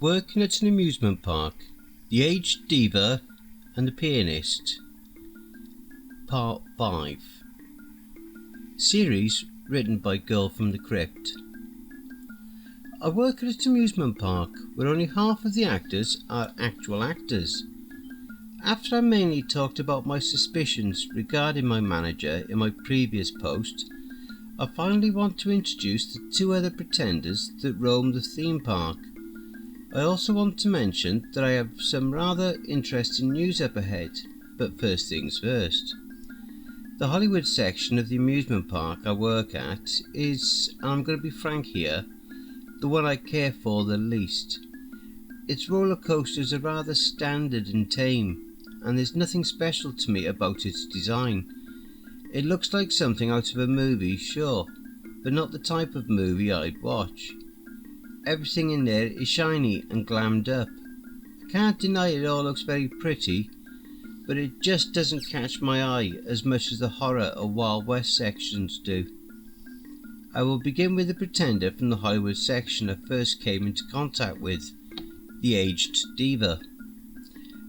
Working at an amusement park, the aged diva and the pianist. Part 5. Series written by Girl from the Crypt. I work at an amusement park where only half of the actors are actual actors. After I mainly talked about my suspicions regarding my manager in my previous post, I finally want to introduce the two other pretenders that roam the theme park. I also want to mention that I have some rather interesting news up ahead, but first things first. The Hollywood section of the amusement park I work at is, and I'm going to be frank here, the one I care for the least. Its roller coasters are rather standard and tame, and there's nothing special to me about its design. It looks like something out of a movie, sure, but not the type of movie I'd watch. Everything in there is shiny and glammed up. I can't deny it all looks very pretty, but it just doesn't catch my eye as much as the horror or Wild West sections do. I will begin with the pretender from the Hollywood section I first came into contact with, the aged diva.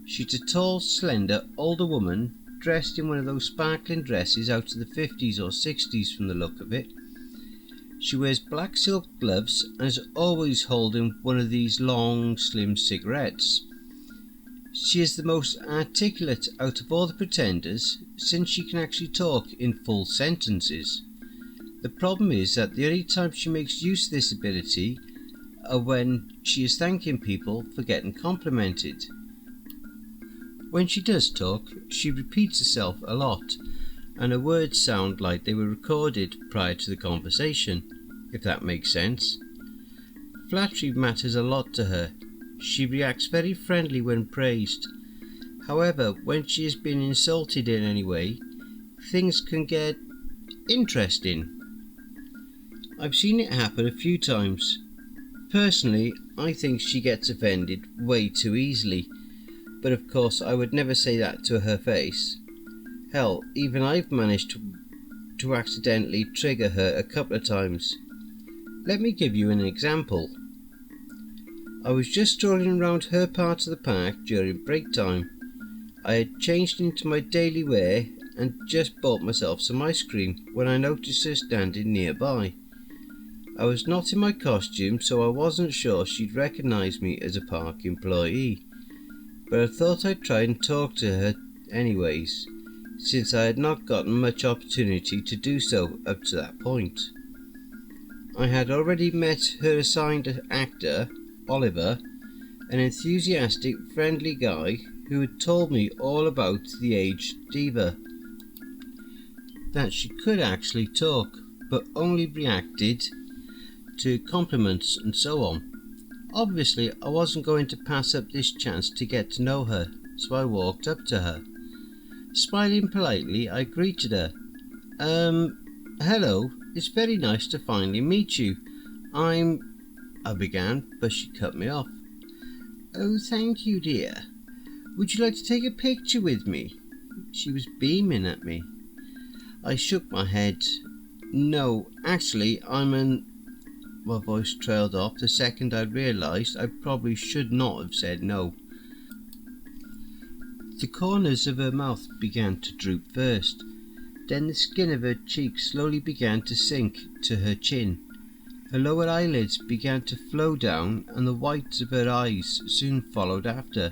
She's a tall, slender, older woman dressed in one of those sparkling dresses out of the 50s or 60s from the look of it. She wears black silk gloves and is always holding one of these long, slim cigarettes. She is the most articulate out of all the pretenders, since she can actually talk in full sentences. The problem is that the only time she makes use of this ability are when she is thanking people for getting complimented. When she does talk, she repeats herself a lot, and her words sound like they were recorded prior to the conversation, if that makes sense. Flattery matters a lot to her. She reacts very friendly when praised. However, when she has been insulted in any way, things can get interesting. I've seen it happen a few times. Personally, I think she gets offended way too easily, but of course I would never say that to her face. Hell, even I've managed to accidentally trigger her a couple of times. Let me give you an example. I was just strolling around her part of the park during break time. I had changed into my daily wear and just bought myself some ice cream when I noticed her standing nearby. I was not in my costume, so I wasn't sure she'd recognise me as a park employee, but I thought I'd try and talk to her anyways, since I had not gotten much opportunity to do so up to that point. I had already met her assigned actor, Oliver, an enthusiastic, friendly guy who had told me all about the aged diva. That she could actually talk, but only reacted to compliments and so on. Obviously, I wasn't going to pass up this chance to get to know her, so I walked up to her. Smiling politely, I greeted her. Hello, it's very nice to finally meet you. I began, but she cut me off. Oh, thank you, dear. Would you like to take a picture with me? She was beaming at me. I shook my head. No, actually, My voice trailed off the second I realised I probably should not have said no. The corners of her mouth began to droop first, then the skin of her cheek slowly began to sink to her chin. Her lower eyelids began to flow down, and the whites of her eyes soon followed after.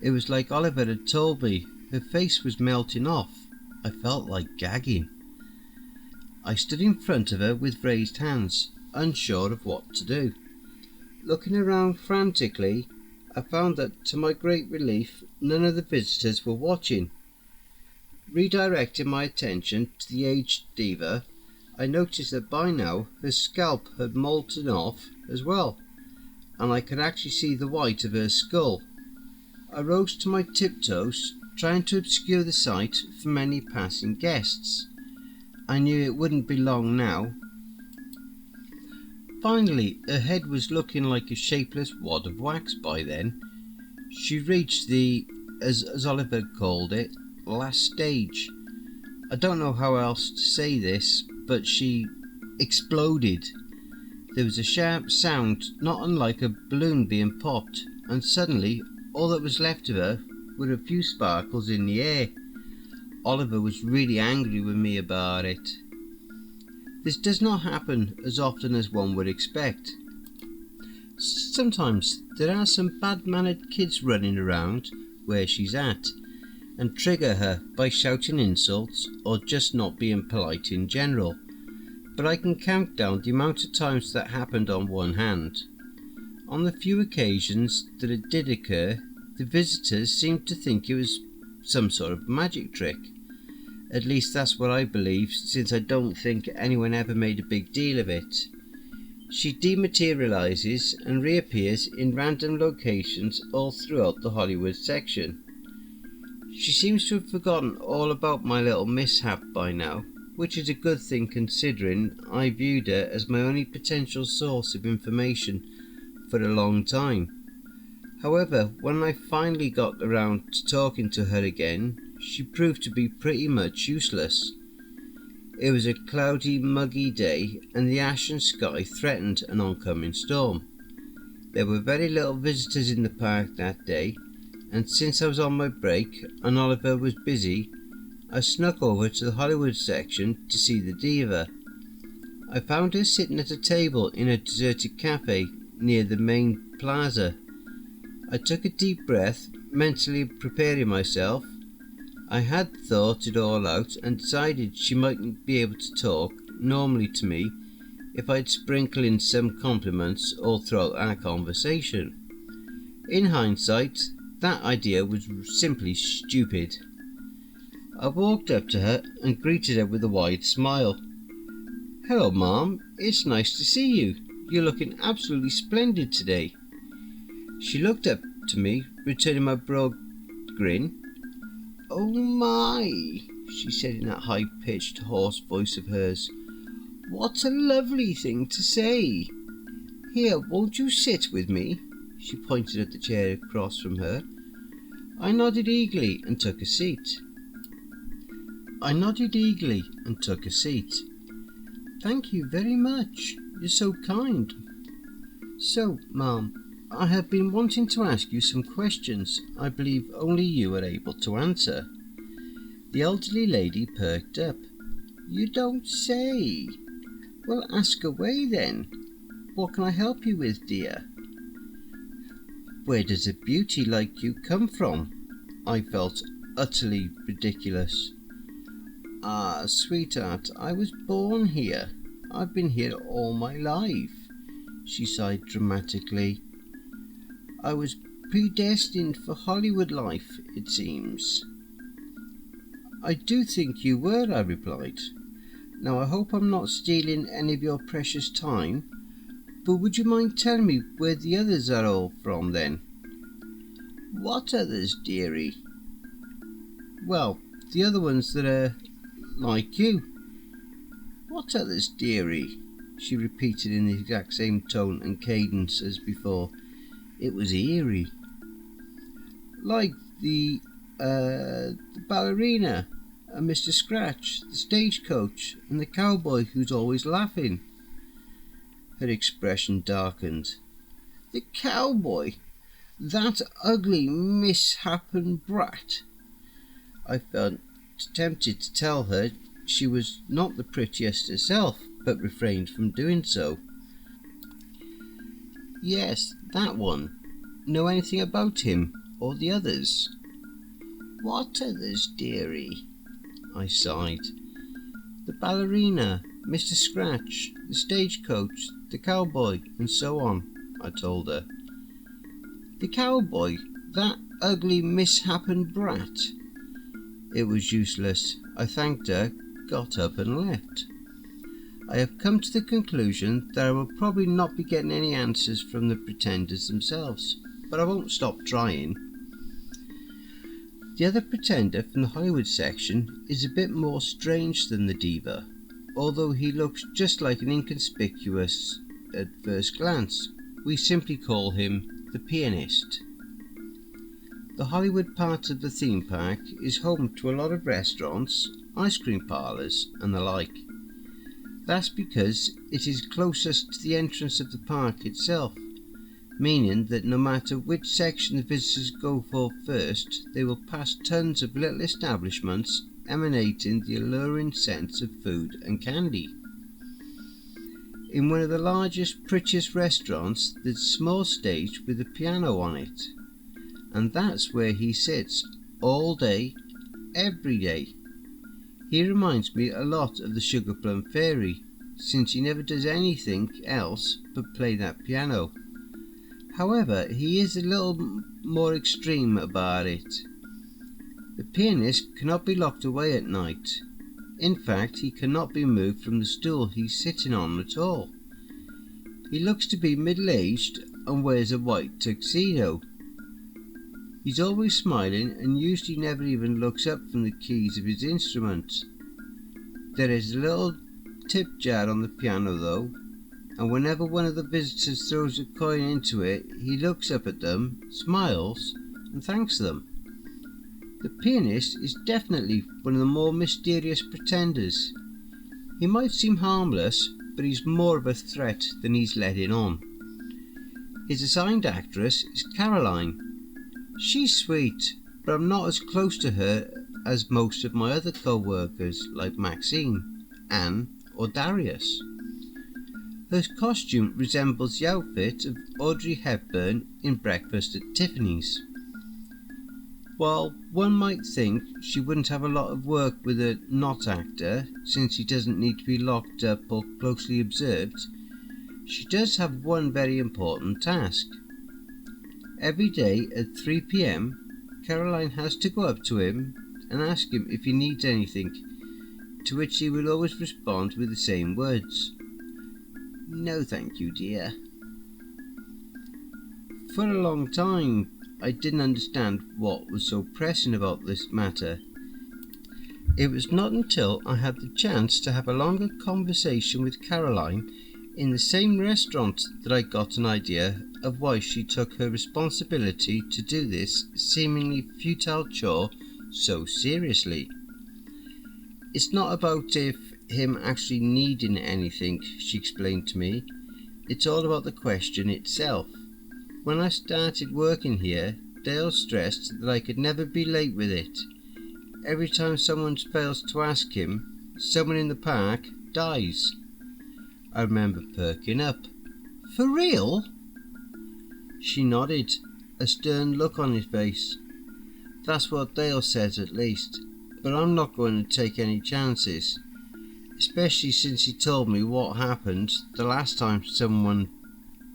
It was like Oliver had told me. Her face was melting off. I felt like gagging. I stood in front of her with raised hands, unsure of what to do. Looking around frantically, I found that, to my great relief, none of the visitors were watching. Redirecting my attention to the aged diva, I noticed that by now her scalp had molten off as well, and I could actually see the white of her skull. I rose to my tiptoes, trying to obscure the sight from any passing guests. I knew it wouldn't be long now. Finally, her head was looking like a shapeless wad of wax by then. She reached the, as Oliver called it, last stage. I don't know how else to say this, but she exploded. There was a sharp sound not unlike a balloon being popped, and suddenly all that was left of her were a few sparkles in the air. Oliver was really angry with me about it. This does not happen as often as one would expect. Sometimes there are some bad-mannered kids running around where she's at and trigger her by shouting insults or just not being polite in general, but I can count down the amount of times that happened on one hand. On the few occasions that it did occur, the visitors seemed to think it was some sort of magic trick. At least that's what I believe, since I don't think anyone ever made a big deal of it. She dematerializes and reappears in random locations all throughout the Hollywood section. She seems to have forgotten all about my little mishap by now, which is a good thing considering I viewed her as my only potential source of information for a long time. However, when I finally got around to talking to her again, she proved to be pretty much useless. It was a cloudy, muggy day, and the ashen sky threatened an oncoming storm. There were very little visitors in the park that day, and since I was on my break and Oliver was busy, I snuck over to the Hollywood section to see the diva. I found her sitting at a table in a deserted cafe near the main plaza. I took a deep breath, mentally preparing myself. I had thought it all out and decided she mightn't be able to talk normally to me if I'd sprinkle in some compliments all throughout our conversation. In hindsight, that idea was simply stupid. I walked up to her and greeted her with a wide smile. "Hello, Mom. It's nice to see you. You're looking absolutely splendid today." She looked up to me, returning my broad grin. "Oh my," she said in that high-pitched, hoarse voice of hers. "What a lovely thing to say. Here, won't you sit with me?" She pointed at the chair across from her. I nodded eagerly and took a seat. "Thank you very much. You're so kind. So, Mom, I have been wanting to ask you some questions I believe only you are able to answer." The elderly lady perked up. "You don't say. Well, ask away then. What can I help you with, dear?" Where does a beauty like you come from? I felt utterly ridiculous. "Ah, sweetheart, I was born here. I've been here all my life," she sighed dramatically. "I was predestined for Hollywood life, it seems." "I do think you were," I replied. "Now I hope I'm not stealing any of your precious time, but would you mind telling me where the others are all from then?" "What others, dearie?" "Well, the other ones that are like you." "What others, dearie?" she repeated in the exact same tone and cadence as before. It was eerie. "Like the ballerina, and Mr. Scratch, the stagecoach, and the cowboy who's always laughing." Her expression darkened. "The cowboy? That ugly misshapen brat?" I felt tempted to tell her she was not the prettiest herself, but refrained from doing so. "Yes, that one. Know anything about him or the others?" "What others, dearie?" I sighed. "The ballerina, Mr. Scratch, the stagecoach, the cowboy, and so on," I told her. "The cowboy? That ugly misshapen brat?" It was useless. I thanked her, got up and left. I have come to the conclusion that I will probably not be getting any answers from the pretenders themselves, but I won't stop trying. The other pretender from the Hollywood section is a bit more strange than the diva, although he looks just like an inconspicuous at first glance. We simply call him the pianist. The Hollywood part of the theme park is home to a lot of restaurants, ice cream parlours and the like. That's because it is closest to the entrance of the park itself, meaning that no matter which section the visitors go for first, they will pass tons of little establishments emanating the alluring scents of food and candy. In one of the largest, prettiest restaurants, there's a small stage with a piano on it, and that's where he sits all day, every day. He reminds me a lot of the Sugar Plum Fairy, since he never does anything else but play that piano. However, he is a little more extreme about it. The pianist cannot be locked away at night. In fact, he cannot be moved from the stool he's sitting on at all. He looks to be middle-aged and wears a white tuxedo. He's always smiling and usually never even looks up from the keys of his instrument. There is a little tip jar on the piano though, and whenever one of the visitors throws a coin into it, he looks up at them, smiles, and thanks them. The pianist is definitely one of the more mysterious pretenders. He might seem harmless, but he's more of a threat than he's letting on. His assigned actress is Caroline. She's sweet, but I'm not as close to her as most of my other co-workers like Maxine, Anne or Darius. Her costume resembles the outfit of Audrey Hepburn in Breakfast at Tiffany's. While one might think she wouldn't have a lot of work with a not actor, since he doesn't need to be locked up or closely observed, she does have one very important task. Every day at 3 p.m, Caroline has to go up to him and ask him if he needs anything, to which he will always respond with the same words: "No thank you, dear." For a long time I didn't understand what was so pressing about this matter. It was not until I had the chance to have a longer conversation with Caroline in the same restaurant that I got an idea of why she took her responsibility to do this seemingly futile chore so seriously. It's not about him actually needing anything, she explained to me. It's all about the question itself. When I started working here, Dale stressed that I could never be late with it. Every time someone fails to ask him, someone in the park dies. I remember perking up. "For real?" She nodded, a stern look on his face. "That's what Dale says at least, but I'm not going to take any chances, especially since he told me what happened the last time someone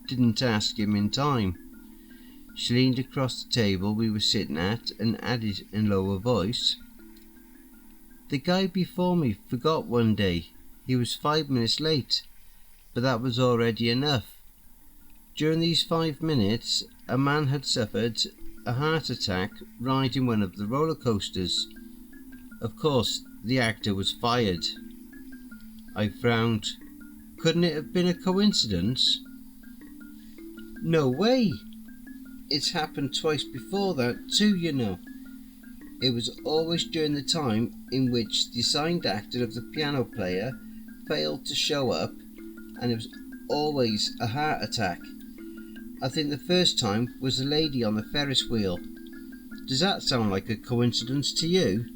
didn't ask him in time." She leaned across the table we were sitting at and added in a lower voice, "The guy before me forgot one day. He was 5 minutes late, but that was already enough. During these 5 minutes, a man had suffered a heart attack riding one of the roller coasters. Of course, the actor was fired." I frowned. Couldn't it have been a coincidence? "No way. It's happened twice before that too, you know. It was always during the time in which the assigned actor of the piano player failed to show up, and it was always a heart attack. I think the first time was a lady on the Ferris wheel. Does that sound like a coincidence to you?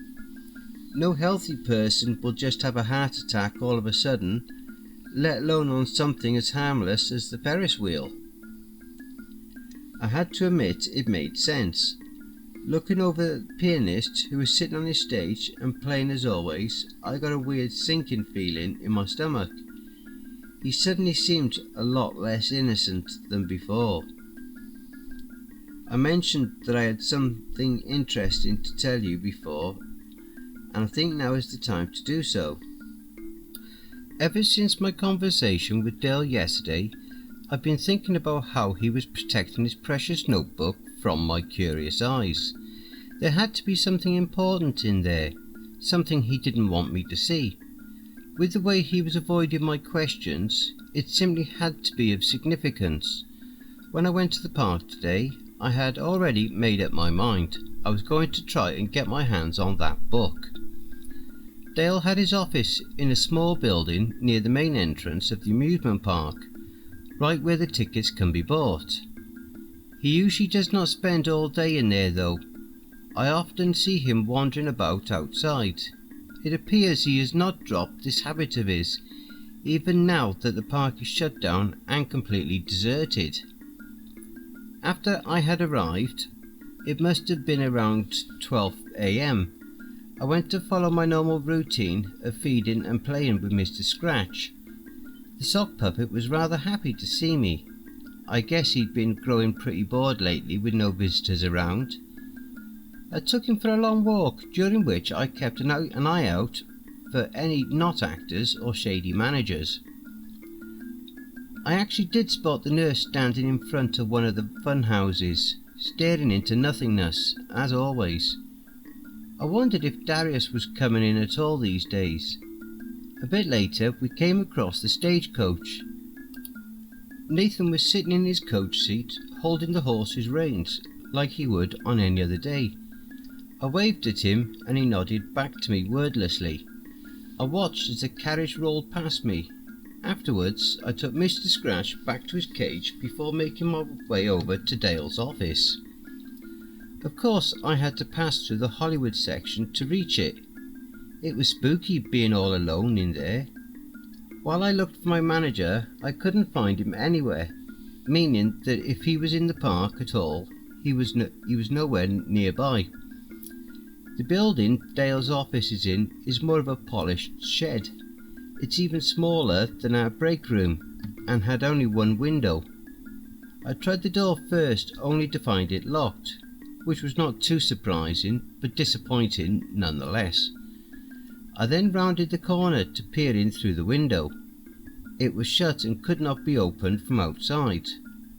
No healthy person will just have a heart attack all of a sudden, let alone on something as harmless as the Ferris wheel." I had to admit it made sense. Looking over at the pianist who was sitting on his stage and playing as always, I got a weird sinking feeling in my stomach. He suddenly seemed a lot less innocent than before. I mentioned that I had something interesting to tell you before, and I think now is the time to do so. Ever since my conversation with Dale yesterday, I've been thinking about how he was protecting his precious notebook from my curious eyes. There had to be something important in there, something he didn't want me to see. With the way he was avoiding my questions, it simply had to be of significance. When I went to the park today, I had already made up my mind. I was going to try and get my hands on that book. Dale had his office in a small building near the main entrance of the amusement park, right where the tickets can be bought. He usually does not spend all day in there though. I often see him wandering about outside. It appears he has not dropped this habit of his, even now that the park is shut down and completely deserted. After I had arrived, it must have been around 12 AM, I went to follow my normal routine of feeding and playing with Mr. Scratch. The sock puppet was rather happy to see me. I guess he'd been growing pretty bored lately with no visitors around. I took him for a long walk, during which I kept an eye out for any not actors or shady managers. I actually did spot the nurse standing in front of one of the fun houses, staring into nothingness, as always. I wondered if Darius was coming in at all these days. A bit later we came across the stagecoach. Nathan was sitting in his coach seat, holding the horse's reins, like he would on any other day. I waved at him and he nodded back to me wordlessly. I watched as the carriage rolled past me. Afterwards I took Mr. Scratch back to his cage before making my way over to Dale's office. Of course I had to pass through the Hollywood section to reach it. It was spooky being all alone in there. While I looked for my manager, I couldn't find him anywhere, meaning that if he was in the park at all, he was nowhere nearby. The building Dale's office is in is more of a polished shed. It's even smaller than our break room, and had only one window. I tried the door first, only to find it locked, which was not too surprising, but disappointing nonetheless. I then rounded the corner to peer in through the window. It was shut and could not be opened from outside,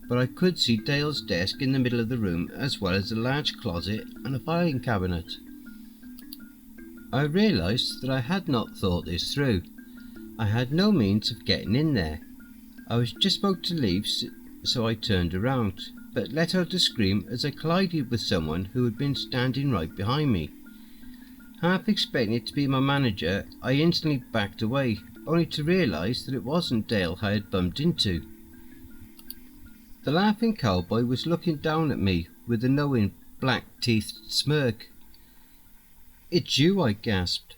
but I could see Dale's desk in the middle of the room, as well as a large closet and a filing cabinet. I realised that I had not thought this through. I had no means of getting in there. I was just about to leave, so I turned around, but let out a scream as I collided with someone who had been standing right behind me. Half expecting it to be my manager, I instantly backed away, only to realise that it wasn't Dale I had bumped into. The laughing cowboy was looking down at me with a knowing, black-teethed smirk. "It's you," I gasped.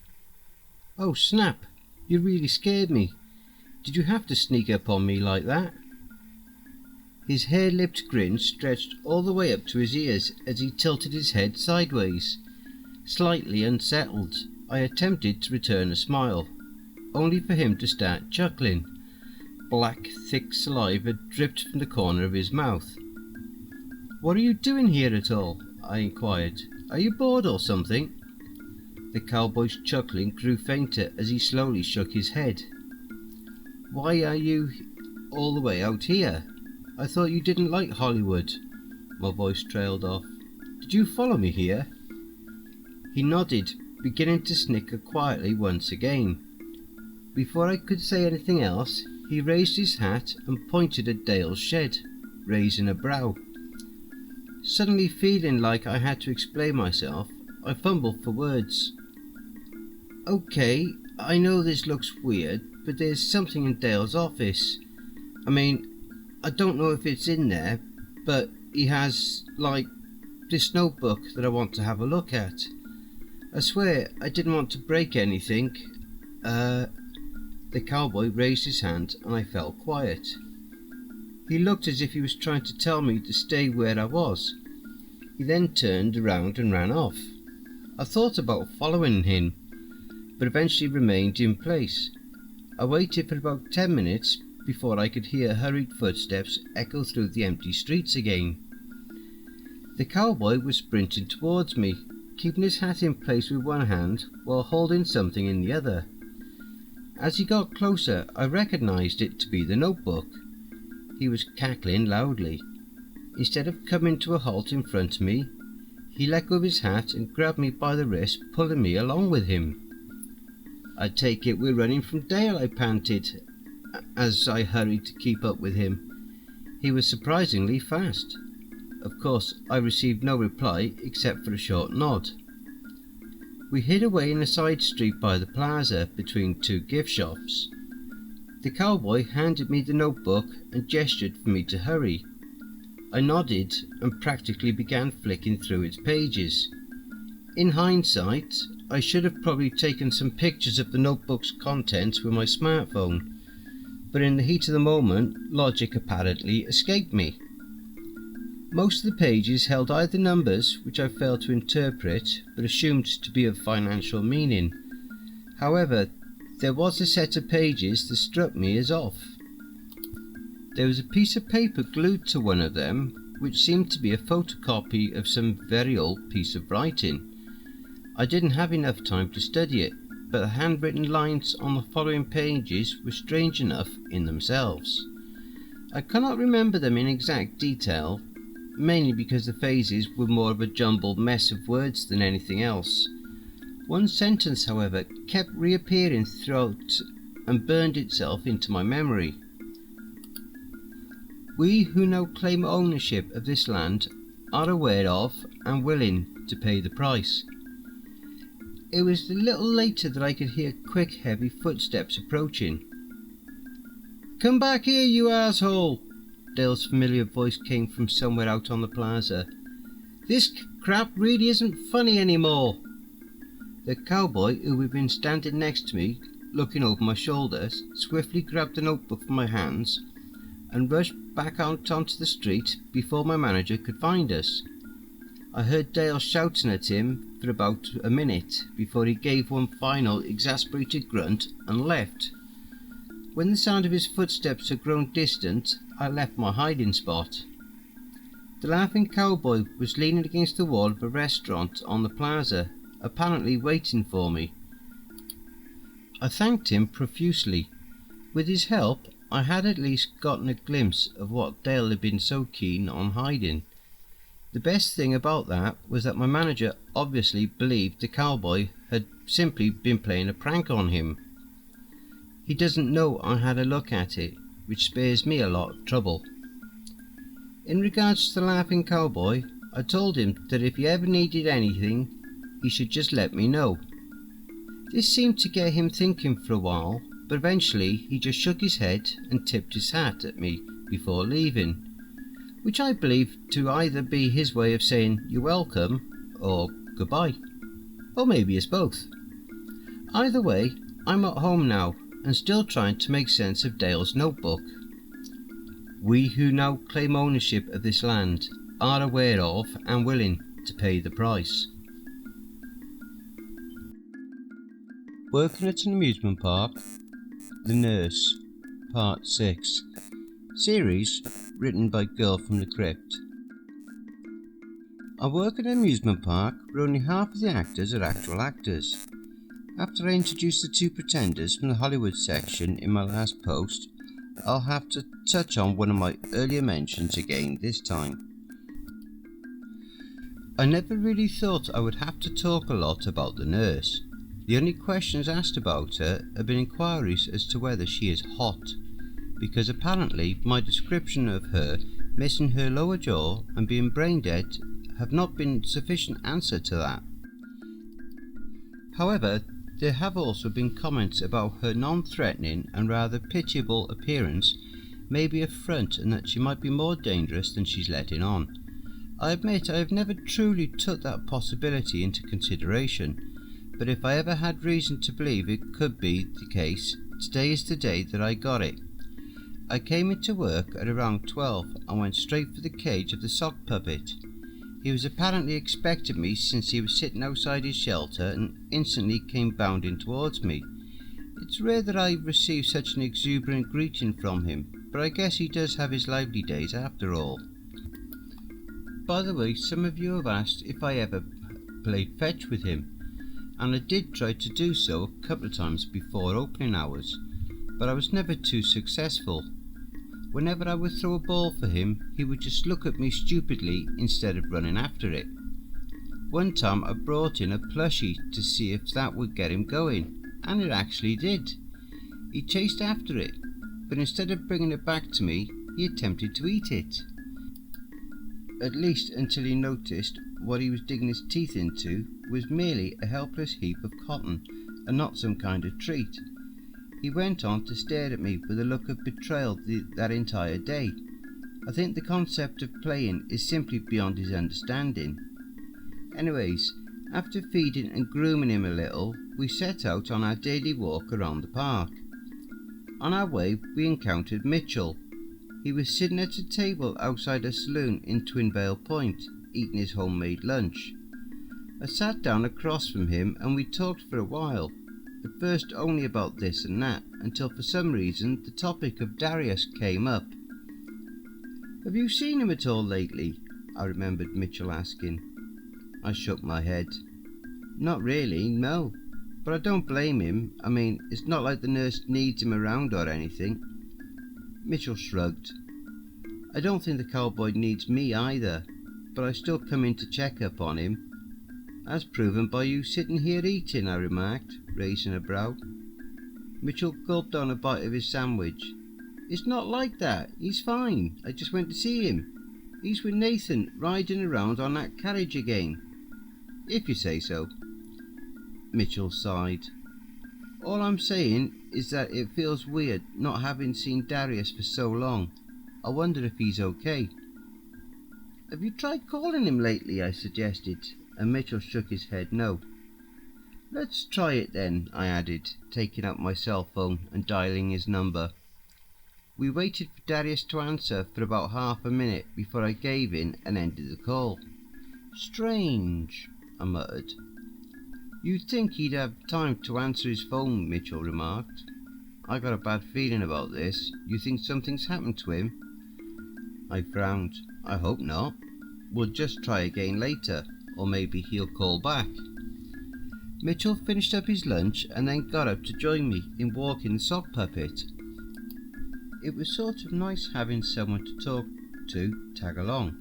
"Oh snap, you really scared me. Did you have to sneak up on me like that?" His hair-lipped grin stretched all the way up to his ears as he tilted his head sideways. Slightly unsettled, I attempted to return a smile, only for him to start chuckling. Black, thick saliva dripped from the corner of his mouth. "What are you doing here at all?" I inquired. "Are you bored or something?" The cowboy's chuckling grew fainter as he slowly shook his head. "Why are you all the way out here? I thought you didn't like Hollywood." My voice trailed off. "Did you follow me here?" He nodded, beginning to snicker quietly once again. Before I could say anything else, he raised his hat and pointed at Dale's shed, raising a brow. Suddenly feeling like I had to explain myself, I fumbled for words. "Okay, I know this looks weird, but there's something in Dale's office. I mean, I don't know if it's in there, but he has, like, this notebook that I want to have a look at. I swear I didn't want to break anything." The cowboy raised his hand and I fell quiet. He looked as if he was trying to tell me to stay where I was. He then turned around and ran off. I thought about following him, but eventually remained in place. I waited for about 10 minutes before I could hear hurried footsteps echo through the empty streets again. The cowboy was sprinting towards me, keeping his hat in place with one hand while holding something in the other. As he got closer, I recognised it to be the notebook. He was cackling loudly. Instead of coming to a halt in front of me, he let go of his hat and grabbed me by the wrist, pulling me along with him. "I take it we're running from Dale," I panted, as I hurried to keep up with him. He was surprisingly fast. Of course, I received no reply except for a short nod. We hid away in a side street by the plaza between two gift shops. The cowboy handed me the notebook and gestured for me to hurry. I nodded and practically began flicking through its pages. In hindsight, I should have probably taken some pictures of the notebook's contents with my smartphone, but in the heat of the moment, logic apparently escaped me. Most of the pages held either numbers, which I failed to interpret, but assumed to be of financial meaning. However, there was a set of pages that struck me as off. There was a piece of paper glued to one of them, which seemed to be a photocopy of some very old piece of writing. I didn't have enough time to study it, but the handwritten lines on the following pages were strange enough in themselves. I cannot remember them in exact detail, mainly because the phases were more of a jumbled mess of words than anything else. One sentence, however, kept reappearing throughout and burned itself into my memory. We who now claim ownership of this land are aware of and willing to pay the price. It was a little later that I could hear quick, heavy footsteps approaching. "Come back here, you asshole!" Dale's familiar voice came from somewhere out on the plaza. "This crap really isn't funny anymore." The cowboy, who had been standing next to me, looking over my shoulder, swiftly grabbed the notebook from my hands and rushed back out onto the street before my manager could find us. I heard Dale shouting at him for about a minute before he gave one final exasperated grunt and left. When the sound of his footsteps had grown distant, I left my hiding spot. The laughing cowboy was leaning against the wall of a restaurant on the plaza, apparently waiting for me. I thanked him profusely. With his help, I had at least gotten a glimpse of what Dale had been so keen on hiding. The best thing about that was that my manager obviously believed the cowboy had simply been playing a prank on him. He doesn't know I had a look at it, which spares me a lot of trouble. In regards to the laughing cowboy, I told him that if he ever needed anything, he should just let me know. This seemed to get him thinking for a while, but eventually he just shook his head and tipped his hat at me before leaving, which I believe to either be his way of saying "you're welcome" or "goodbye," or maybe it's both. Either way, I'm at home now and still trying to make sense of Dale's notebook. We who now claim ownership of this land are aware of and willing to pay the price. Working at an amusement park, The Nurse, Part 6. Series written by Girl from the Crypt. I work at an amusement park where only half of the actors are actual actors. After I introduce the two pretenders from the Hollywood section in my last post, I'll have to touch on one of my earlier mentions again this time. I never really thought I would have to talk a lot about the nurse. The only questions asked about her have been inquiries as to whether she is hot, because apparently my description of her missing her lower jaw and being brain dead have not been sufficient answer to that. However, there have also been comments about her non-threatening and rather pitiable appearance may be a front and that she might be more dangerous than she's letting on. I admit I have never truly took that possibility into consideration, but if I ever had reason to believe it could be the case, today is the day that I got it. I came into work at around 12 and went straight for the cage of the sock puppet. He was apparently expecting me since he was sitting outside his shelter and instantly came bounding towards me. It's rare that I receive such an exuberant greeting from him, but I guess he does have his lively days after all. By the way, some of you have asked if I ever played fetch with him, and I did try to do so a couple of times before opening hours, but I was never too successful. Whenever I would throw a ball for him, he would just look at me stupidly instead of running after it. One time I brought in a plushie to see if that would get him going, and it actually did. He chased after it, but instead of bringing it back to me, he attempted to eat it. at least until he noticed what he was digging his teeth into was merely a helpless heap of cotton and not some kind of treat. He went on to stare at me with a look of betrayal that entire day. I think the concept of playing is simply beyond his understanding. Anyways, after feeding and grooming him a little, we set out on our daily walk around the park. On our way, we encountered Mitchell. He was sitting at a table outside a saloon in Twinvale Point, eating his homemade lunch. I sat down across from him and we talked for a while, at first only about this and that, until for some reason the topic of Darius came up. "Have you seen him at all lately?" I remembered Mitchell asking. I shook my head. "Not really, no. But I don't blame him. I mean, it's not like the nurse needs him around or anything." Mitchell shrugged. "I don't think the cowboy needs me either, but I still come in to check up on him." "As proven by you sitting here eating," I remarked, raising a brow. Mitchell gulped on a bite of his sandwich. "It's not like that. He's fine. I just went to see him. He's with Nathan, riding around on that carriage again." "If you say so." Mitchell sighed. "All I'm saying is that it feels weird not having seen Darius for so long. I wonder if he's okay." "Have you tried calling him lately?" I suggested, and Mitchell shook his head no. "Let's try it then," I added, taking out my cell phone and dialing his number. We waited for Darius to answer for about half a minute before I gave in and ended the call. "Strange," I muttered. "You'd think he'd have time to answer his phone," Mitchell remarked. "I got a bad feeling about this. You think something's happened to him?" I frowned. "I hope not. We'll just try again later, or maybe he'll call back." Mitchell finished up his lunch and then got up to join me in walking the sock puppet. It was sort of nice having someone to talk to tag along,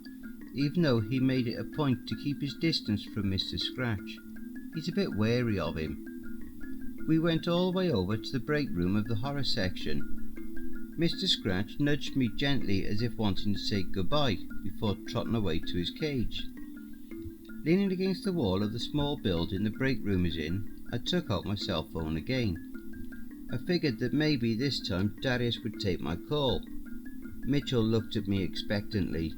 even though he made it a point to keep his distance from Mr. Scratch. He's a bit wary of him. We went all the way over to the break room of the horror section. Mr. Scratch nudged me gently as if wanting to say goodbye before trotting away to his cage. Leaning against the wall of the small building the break room is in, I took out my cell phone again. I figured that maybe this time Darius would take my call. Mitchell looked at me expectantly.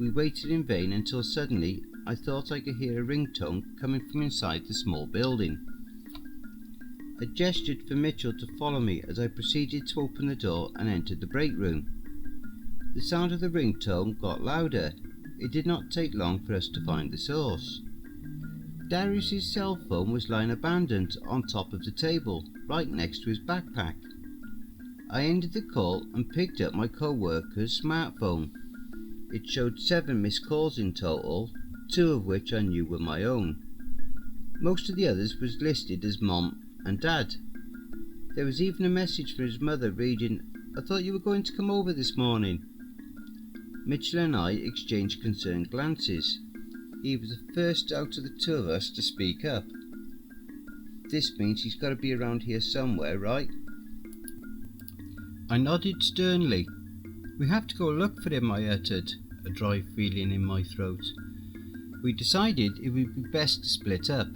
We waited in vain until suddenly I thought I could hear a ringtone coming from inside the small building. I gestured for Mitchell to follow me as I proceeded to open the door and entered the break room. The sound of the ringtone got louder. It did not take long for us to find the source. Darius's cell phone was lying abandoned on top of the table, right next to his backpack. I ended the call and picked up my co-worker's smartphone. It showed 7 missed calls in total, 2 of which I knew were my own. Most of the others was listed as Mom and Dad. There was even a message from his mother reading, "I thought you were going to come over this morning." Mitchell and I exchanged concerned glances. He was the first out of the 2 of us to speak up. "This means he's got to be around here somewhere, right?" I nodded sternly. "We have to go look for him," I uttered, a dry feeling in my throat. We decided it would be best to split up.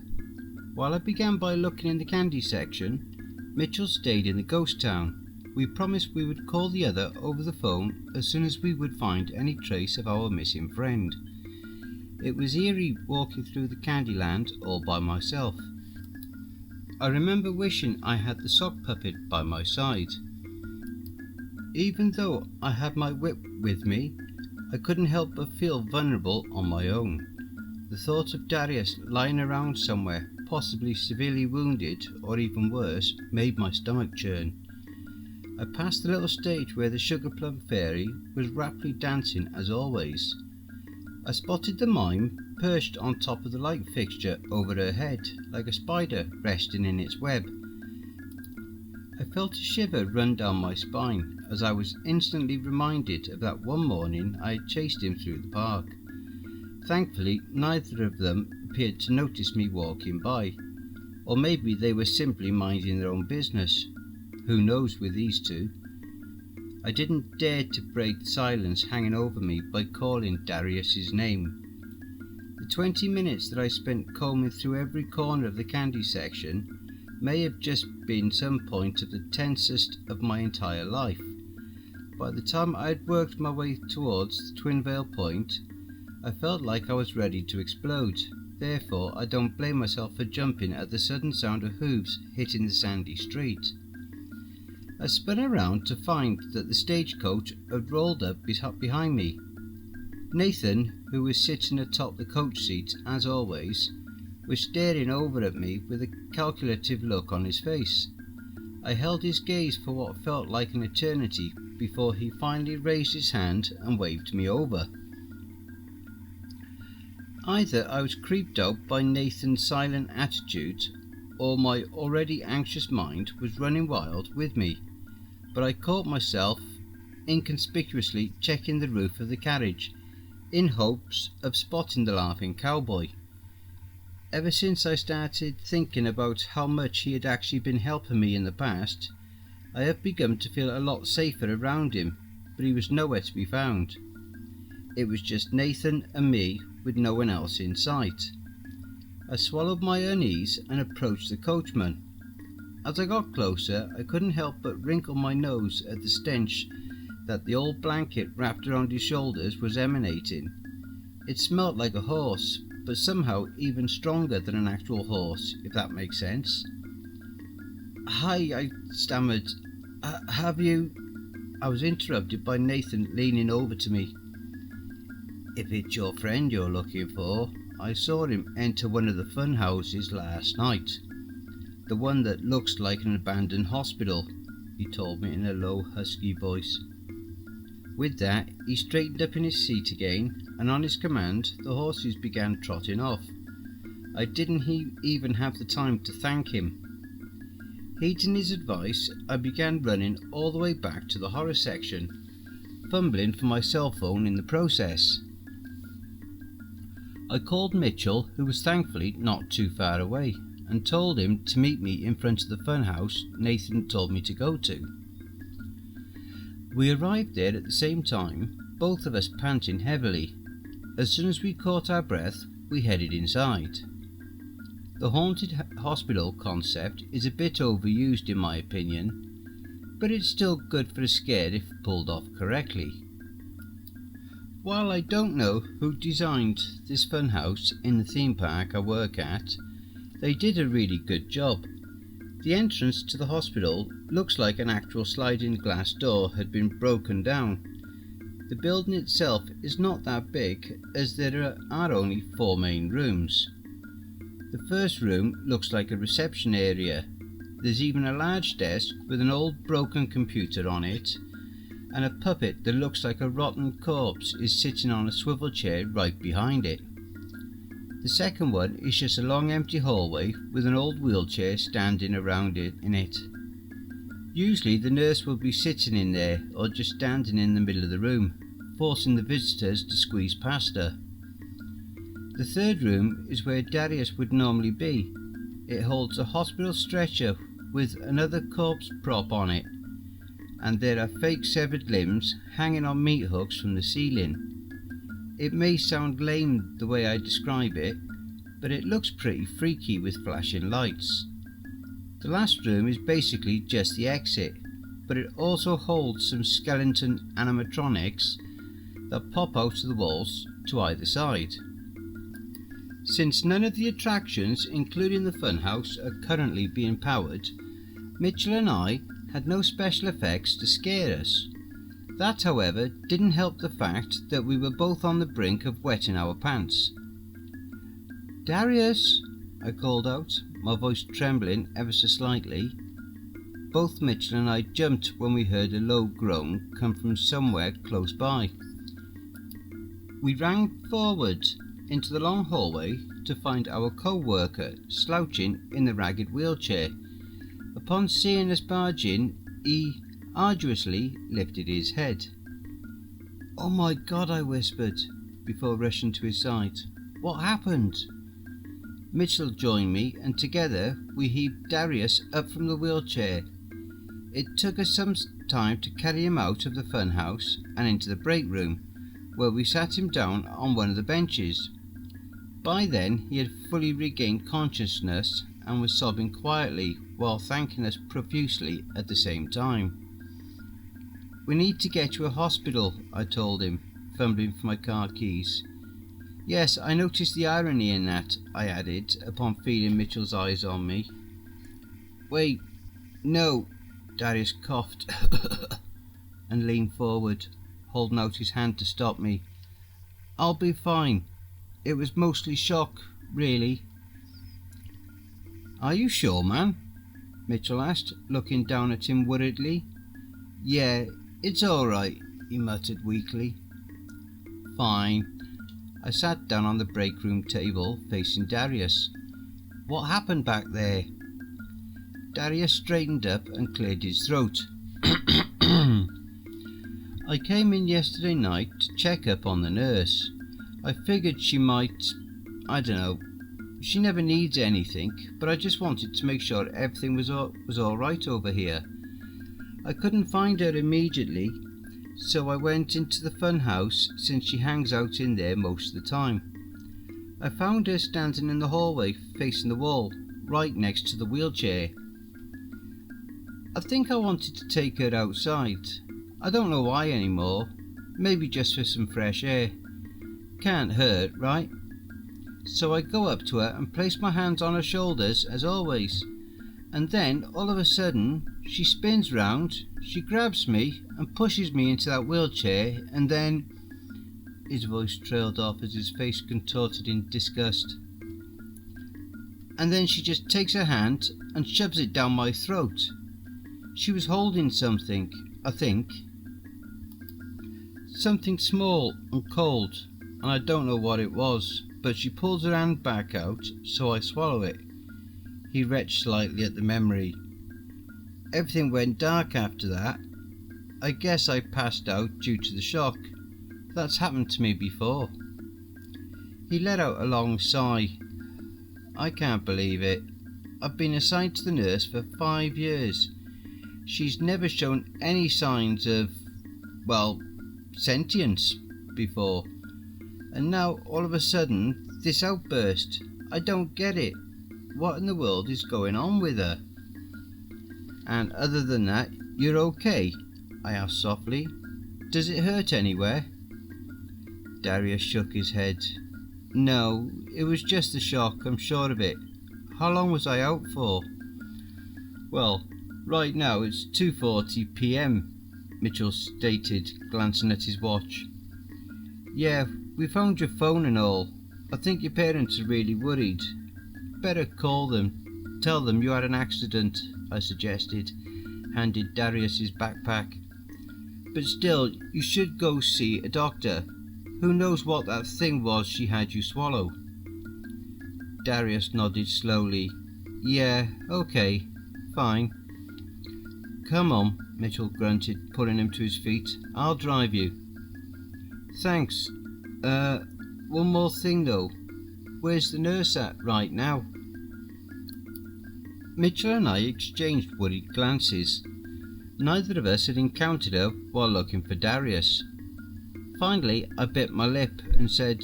While I began by looking in the candy section, Mitchell stayed in the ghost town. We promised we would call the other over the phone as soon as we would find any trace of our missing friend. It was eerie walking through the Candyland all by myself. I remember wishing I had the sock puppet by my side. Even though I had my whip with me, I couldn't help but feel vulnerable on my own. The thought of Darius lying around somewhere, possibly severely wounded or even worse, made my stomach churn. I passed the little stage where the Sugar Plum Fairy was rapidly dancing as always. I spotted the mime perched on top of the light fixture over her head, like a spider resting in its web. I felt a shiver run down my spine as I was instantly reminded of that one morning I had chased him through the park. Thankfully, neither of them appeared to notice me walking by, or maybe they were simply minding their own business. Who knows with these two? I didn't dare to break the silence hanging over me by calling Darius's name. The 20 minutes that I spent combing through every corner of the candy section may have just been some point of the tensest of my entire life. By the time I had worked my way towards the Twin Vale point, I felt like I was ready to explode. Therefore, I don't blame myself for jumping at the sudden sound of hooves hitting the sandy street. I spun around to find that the stagecoach had rolled up behind me. Nathan, who was sitting atop the coach seat as always, was staring over at me with a calculative look on his face. I held his gaze for what felt like an eternity before he finally raised his hand and waved me over. Either I was creeped out by Nathan's silent attitude, or my already anxious mind was running wild with me, but I caught myself inconspicuously checking the roof of the carriage, in hopes of spotting the laughing cowboy. Ever since I started thinking about how much he had actually been helping me in the past, I have begun to feel a lot safer around him, but he was nowhere to be found. It was just Nathan and me with no one else in sight. I swallowed my unease and approached the coachman. As I got closer, I couldn't help but wrinkle my nose at the stench that the old blanket wrapped around his shoulders was emanating. It smelt like a horse, but somehow even stronger than an actual horse, if that makes sense. "Hi," I stammered. "Have you—" I was interrupted by Nathan leaning over to me. "If it's your friend you're looking for, I saw him enter one of the fun houses last night. The one that looks like an abandoned hospital," he told me in a low, husky voice. With that, he straightened up in his seat again, and on his command, the horses began trotting off. I didn't even have the time to thank him. Heeding his advice, I began running all the way back to the horror section, fumbling for my cell phone in the process. I called Mitchell, who was thankfully not too far away, and told him to meet me in front of the funhouse Nathan told me to go to. We arrived there at the same time, both of us panting heavily. As soon as we caught our breath, we headed inside. The haunted hospital concept is a bit overused in my opinion, but it's still good for a scare if pulled off correctly. While I don't know who designed this funhouse in the theme park I work at, they did a really good job. The entrance to the hospital looks like an actual sliding glass door had been broken down. The building itself is not that big, as there are only 4 main rooms. The first room looks like a reception area. There's even a large desk with an old broken computer on it, and a puppet that looks like a rotten corpse is sitting on a swivel chair right behind it. The second one is just a long empty hallway with an old wheelchair standing around it in it. Usually the nurse will be sitting in there or just standing in the middle of the room, forcing the visitors to squeeze past her. The third room is where Darius would normally be. It holds a hospital stretcher with another corpse prop on it, and there are fake severed limbs hanging on meat hooks from the ceiling. It may sound lame the way I describe it, but it looks pretty freaky with flashing lights. The last room is basically just the exit, but it also holds some skeleton animatronics that pop out of the walls to either side. Since none of the attractions, including the funhouse, are currently being powered, Mitchell and I had no special effects to scare us. That, however, didn't help the fact that we were both on the brink of wetting our pants. "Darius!" I called out, my voice trembling ever so slightly. Both Mitchell and I jumped when we heard a low groan come from somewhere close by. We ran forward into the long hallway to find our co-worker slouching in the ragged wheelchair. Upon seeing us barge in, he arduously lifted his head. "Oh my God," I whispered, before rushing to his side. "What happened?" Mitchell joined me, and together we heaved Darius up from the wheelchair. It took us some time to carry him out of the fun house and into the break room, where we sat him down on one of the benches. By then he had fully regained consciousness and was sobbing quietly while thanking us profusely at the same time. "We need to get you a hospital," I told him, fumbling for my car keys. "Yes, I noticed the irony in that," I added, upon feeling Mitchell's eyes on me. "Wait, no," Darius coughed and leaned forward, holding out his hand to stop me. "I'll be fine. It was mostly shock, really." "Are you sure, man?" Mitchell asked, looking down at him worriedly. "Yeah, it's all right," he muttered weakly. "Fine." I sat down on the break room table facing Darius. "What happened back there?" Darius straightened up and cleared his throat. "I came in yesterday night to check up on the nurse. I figured she might, I don't know, she never needs anything, but I just wanted to make sure everything was all right over here. I couldn't find her immediately, so I went into the fun house since she hangs out in there most of the time. I found her standing in the hallway facing the wall, right next to the wheelchair. I think I wanted to take her outside. I don't know why anymore. Maybe just for some fresh air. Can't hurt, right? So I go up to her and place my hands on her shoulders as always. And then, all of a sudden, she spins round, she grabs me and pushes me into that wheelchair, and then..." His voice trailed off as his face contorted in disgust. "And then she just takes her hand and shoves it down my throat. She was holding something, I think. Something small and cold, and I don't know what it was, but she pulls her hand back out, so I swallow it." He retched slightly at the memory. "Everything went dark after that. I guess I passed out due to the shock. That's happened to me before." He let out a long sigh. "I can't believe it. I've been assigned to the nurse for 5 years. She's never shown any signs of, well, sentience before. And now, all of a sudden, this outburst. I don't get it. What in the world is going on with her?" "And other than that, you're okay?" I asked softly. "Does it hurt anywhere?" Darius shook his head. "No, it was just the shock, I'm sure of it. How long was I out for?" "Well, right now it's 2:40 p.m, Mitchell stated, glancing at his watch. "Yeah, we found your phone and all. I think your parents are really worried. Better call them. Tell them you had an accident," I suggested, handing Darius his backpack. "But still, you should go see a doctor. Who knows what that thing was she had you swallow?" Darius nodded slowly. "Yeah, okay, fine." "Come on," Mitchell grunted, pulling him to his feet. "I'll drive you." "Thanks. One more thing though. Where's the nurse at right now?" Mitchell and I exchanged worried glances. Neither of us had encountered her while looking for Darius. Finally, I bit my lip and said,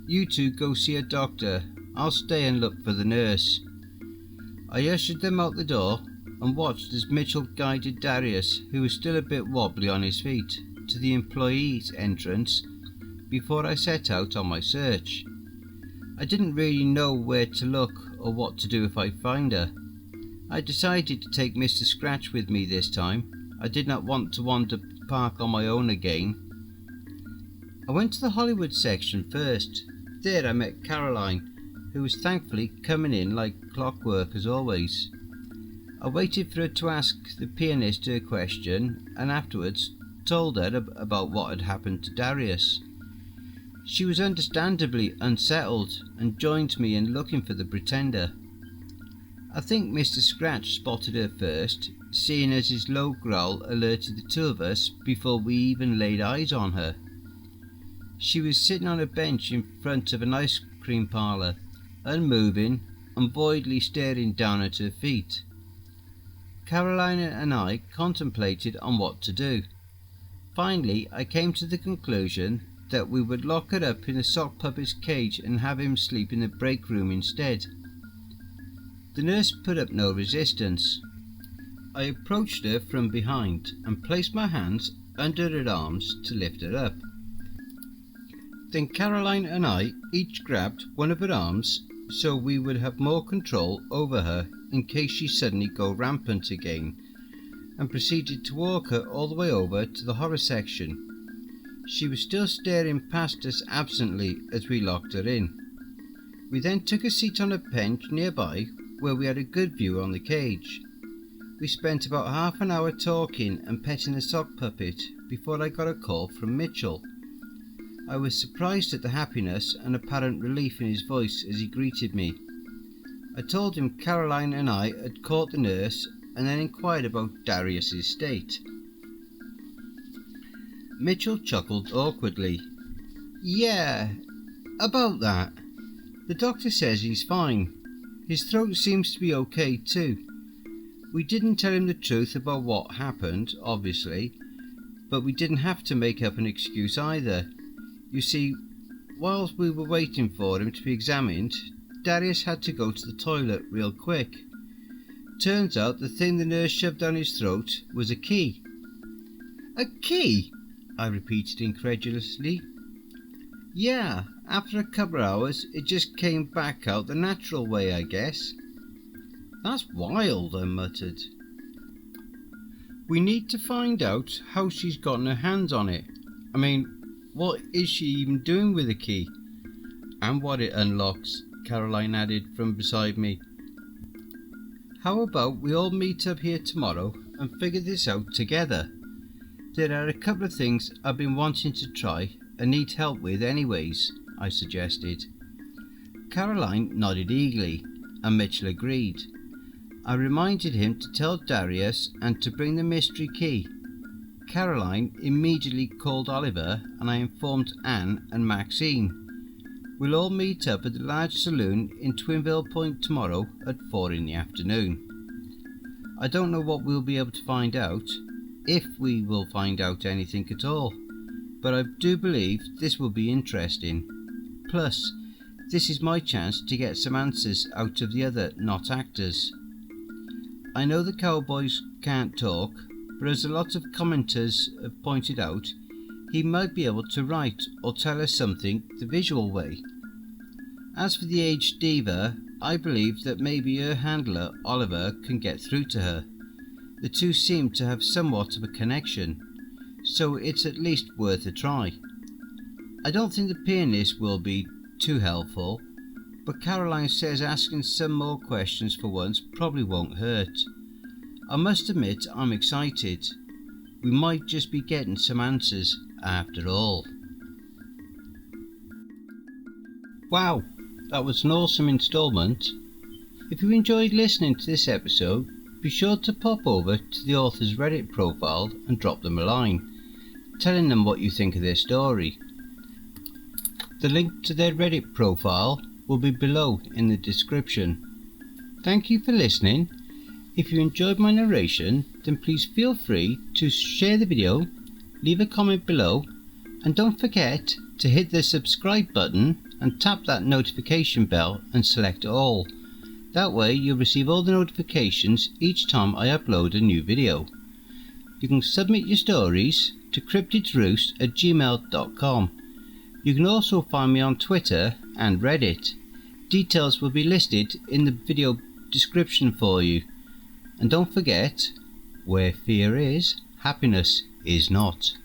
"You two go see a doctor. I'll stay and look for the nurse." I ushered them out the door and watched as Mitchell guided Darius, who was still a bit wobbly on his feet, to the employees' entrance before I set out on my search. I didn't really know where to look or what to do if I find her. I decided to take Mr. Scratch with me this time. I did not want to wander the park on my own again. I went to the Hollywood section first. There I met Caroline, who was thankfully coming in like clockwork as always. I waited for her to ask the pianist her question and afterwards told her about what had happened to Darius. She was understandably unsettled and joined me in looking for the pretender. I think Mr. Scratch spotted her first, seeing as his low growl alerted the two of us before we even laid eyes on her. She was sitting on a bench in front of an ice cream parlour, unmoving and voidly staring down at her feet. Caroline and I contemplated on what to do. Finally, I came to the conclusion that we would lock her up in a sock puppet's cage and have him sleep in the break room instead. The nurse put up no resistance. I approached her from behind and placed my hands under her arms to lift her up. Then Caroline and I each grabbed one of her arms so we would have more control over her in case she suddenly go rampant again, and proceeded to walk her all the way over to the horror section. She was still staring past us absently as we locked her in. We then took a seat on a bench nearby where we had a good view on the cage. We spent about half an hour talking and petting the sock puppet before I got a call from Mitchell. I was surprised at the happiness and apparent relief in his voice as he greeted me. I told him Caroline and I had caught the nurse and then inquired about Darius's state. Mitchell chuckled awkwardly. Yeah, about that. The doctor says he's fine. His throat seems to be okay too. We didn't tell him the truth about what happened, obviously, but we didn't have to make up an excuse either. You see, whilst we were waiting for him to be examined, Darius had to go to the toilet real quick. Turns out the thing the nurse shoved down his throat was a key. A key? I repeated incredulously. Yeah, after a couple of hours it just came back out the natural way, I guess. That's wild, I muttered. We need to find out how she's gotten her hands on it. I mean, what is she even doing with the key? And what it unlocks, Caroline added from beside me. How about we all meet up here tomorrow and figure this out together? There are a couple of things I've been wanting to try and need help with anyways, I suggested. Caroline nodded eagerly and Mitchell agreed. I reminded him to tell Darius and to bring the mystery key. Caroline immediately called Oliver and I informed Anne and Maxine. We'll all meet up at the large saloon in Twinville Point tomorrow at 4 in the afternoon. I don't know what we'll be able to find out, if we will find out anything at all, but I do believe this will be interesting. Plus, this is my chance to get some answers out of the other not actors. I know the cowboys can't talk, but as a lot of commenters have pointed out, he might be able to write or tell us something the visual way. As for the aged diva, I believe that maybe her handler Oliver can get through to her. The two seem to have somewhat of a connection, so it's at least worth a try. I don't think the pianist will be too helpful, but Caroline says asking some more questions for once probably won't hurt. I must admit I'm excited. We might just be getting some answers after all. Wow, that was an awesome instalment. If you enjoyed listening to this episode, be sure to pop over to the author's Reddit profile and drop them a line, telling them what you think of their story. The link to their Reddit profile will be below in the description. Thank you for listening. If you enjoyed my narration, then please feel free to share the video, leave a comment below, and don't forget to hit the subscribe button and tap that notification bell and select all. That way you'll receive all the notifications each time I upload a new video. You can submit your stories to cryptidsroost@gmail.com. You can also find me on Twitter and Reddit. Details will be listed in the video description for you. And don't forget, where fear is, happiness is not.